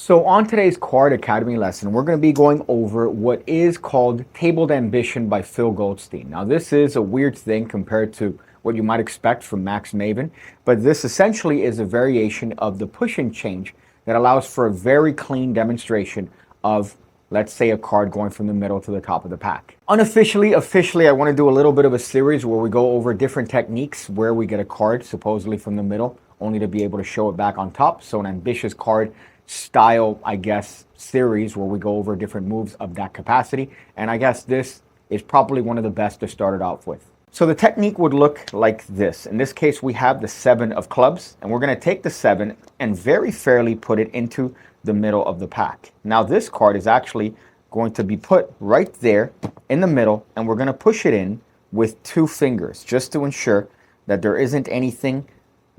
So on today's Card Academy lesson, we're going to be going over what is called Tabled Ambition by Phil Goldstein. Now this is a weird thing compared to what you might expect from Max Maven, but this essentially is a variation of the push and change that allows for a very clean demonstration of, let's say, a card going from the middle to the top of the pack. Unofficially, officially, I want to do a little bit of a series where we go over different techniques where we get a card supposedly from the middle, only to be able to show it back on top. So an ambitious card style, I guess, series where we go over different moves of that capacity. And I guess this is probably one of the best to start it off with. So the technique would look like this. In this case, we have the 7 of clubs, and we're going to take the 7 and very fairly put it into the middle of the pack. Now this card is actually going to be put right there in the middle, and we're going to push it in with 2 fingers just to ensure that there isn't anything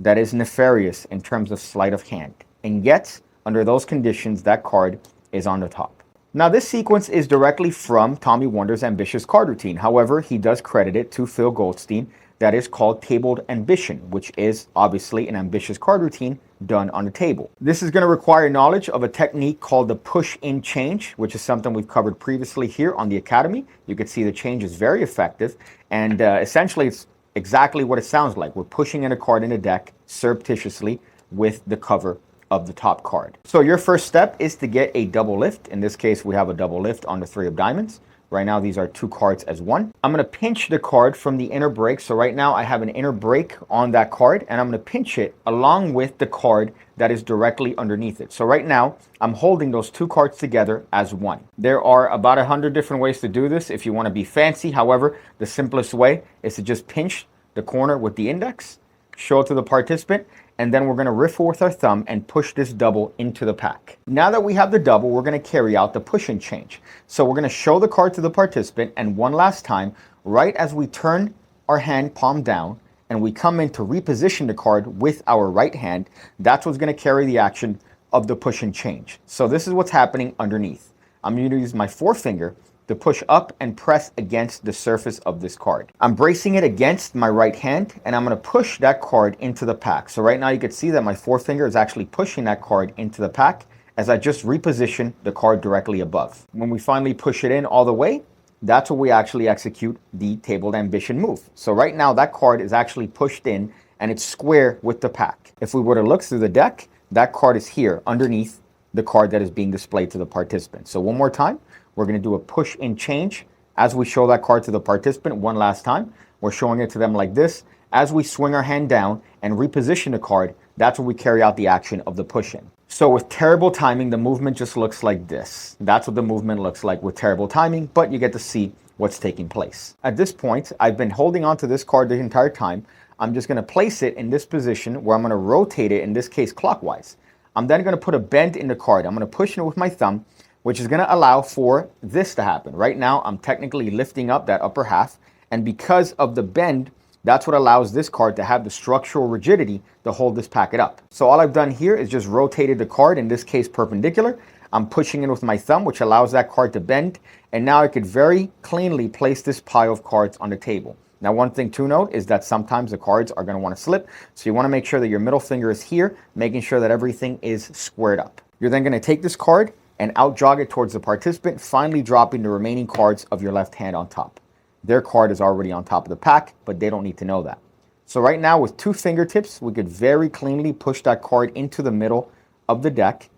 that is nefarious in terms of sleight of hand. And yet, under those conditions, that card is on the top. Now this sequence is directly from Tommy Wonder's ambitious card routine. However, he does credit it to Phil Goldstein. That is called Tabled Ambition, which is obviously an ambitious card routine done on the table. This is going to require knowledge of a technique called the push-in change, which is something we've covered previously here on the Academy. You can see the change is very effective, and essentially it's exactly what it sounds like. We're pushing in a card in a deck surreptitiously with the cover of the top card. So your first step is to get a double lift. In this case, we have a double lift on the 3 of diamonds. Right now, these are 2 cards as one. I'm going to pinch the card from the inner break. So right now I have an inner break on that card, and I'm going to pinch it along with the card that is directly underneath it. So right now I'm holding those 2 cards together as one. There are about 100 different ways to do this if you want to be fancy. However, the simplest way is to just pinch the corner with the index, show it to the participant, and then we're going to riffle with our thumb and push this double into the pack. Now that we have the double, we're going to carry out the push and change. So we're going to show the card to the participant, and one last time, right as we turn our hand palm down and we come in to reposition the card with our right hand, that's what's going to carry the action of the push and change. So this is what's happening underneath. I'm going to use my forefinger to push up and press against the surface of this card. I'm bracing it against my right hand, and I'm going to push that card into the pack. So right now you can see that my forefinger is actually pushing that card into the pack as I just reposition the card directly above. When we finally push it in all the way, that's where we actually execute the Tabled Ambition move. So right now that card is actually pushed in and it's square with the pack. If we were to look through the deck, that card is here underneath the card that is being displayed to the participant. So one more time, we're going to do a push in change as we show that card to the participant. One last time, we're showing it to them like this. As we swing our hand down and reposition the card, that's when we carry out the action of the push in. So with terrible timing, the movement just looks like this. That's what the movement looks like with terrible timing, but you get to see what's taking place. At this point, I've been holding on to this card the entire time. I'm just going to place it in this position where I'm going to rotate it, in this case clockwise. I'm then going to put a bend in the card. I'm going to push it with my thumb, which is going to allow for this to happen. Right now, I'm technically lifting up that upper half, and because of the bend, that's what allows this card to have the structural rigidity to hold this packet up. So all I've done here is just rotated the card, in this case perpendicular. I'm pushing in with my thumb, which allows that card to bend, and now I could very cleanly place this pile of cards on the table. Now, one thing to note is that sometimes the cards are going to want to slip, so you want to make sure that your middle finger is here, making sure that everything is squared up. You're then going to take this card and out jog it towards the participant, finally dropping the remaining cards of your left hand on top. Their card is already on top of the pack, but they don't need to know that. So right now with 2 fingertips, we could very cleanly push that card into the middle of the deck,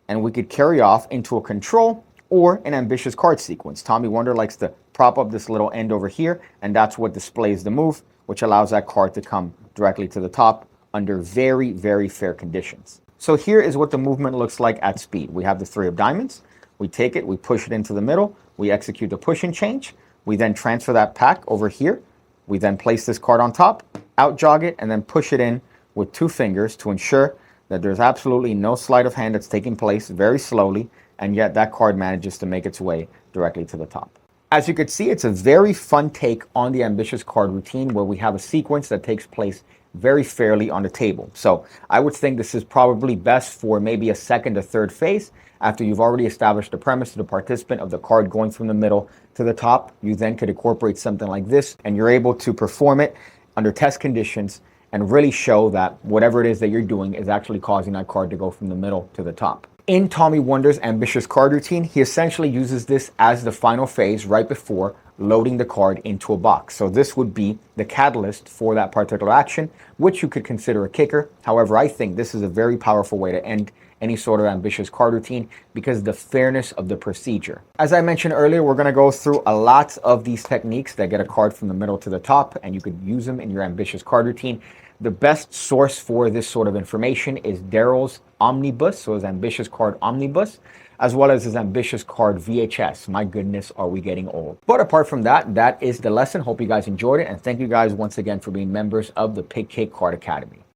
and we could carry off into a control or an ambitious card sequence. Tommy Wonder likes to prop up this little end over here, and that's what displays the move, which allows that card to come directly to the top under very, very fair conditions. So here is what the movement looks like at speed. We have the 3 of diamonds. We take it, we push it into the middle. We execute the push and change. We then transfer that pack over here. We then place this card on top, out jog it, and then push it in with 2 fingers to ensure that there's absolutely no sleight of hand that's taking place very slowly, and yet that card manages to make its way directly to the top. As you can see, it's a very fun take on the ambitious card routine where we have a sequence that takes place very fairly on the table. So I would think this is probably best for maybe a second or third phase. After you've already established the premise to the participant of the card going from the middle to the top, you then could incorporate something like this, and you're able to perform it under test conditions and really show that whatever it is that you're doing is actually causing that card to go from the middle to the top. In Tommy Wonder's ambitious card routine, he essentially uses this as the final phase right before loading the card into a box. So this would be the catalyst for that particular action, which you could consider a kicker. However, I think this is a very powerful way to end any sort of ambitious card routine because of the fairness of the procedure. As I mentioned earlier, we're going to go through a lot of these techniques that get a card from the middle to the top, and you could use them in your ambitious card routine. The best source for this sort of information is Daryl's Omnibus, so his ambitious card Omnibus, as well as his ambitious card VHS. My goodness, are we getting old. But apart from that, that is the lesson. Hope you guys enjoyed it, and thank you guys once again for being members of the PigCake Card Academy.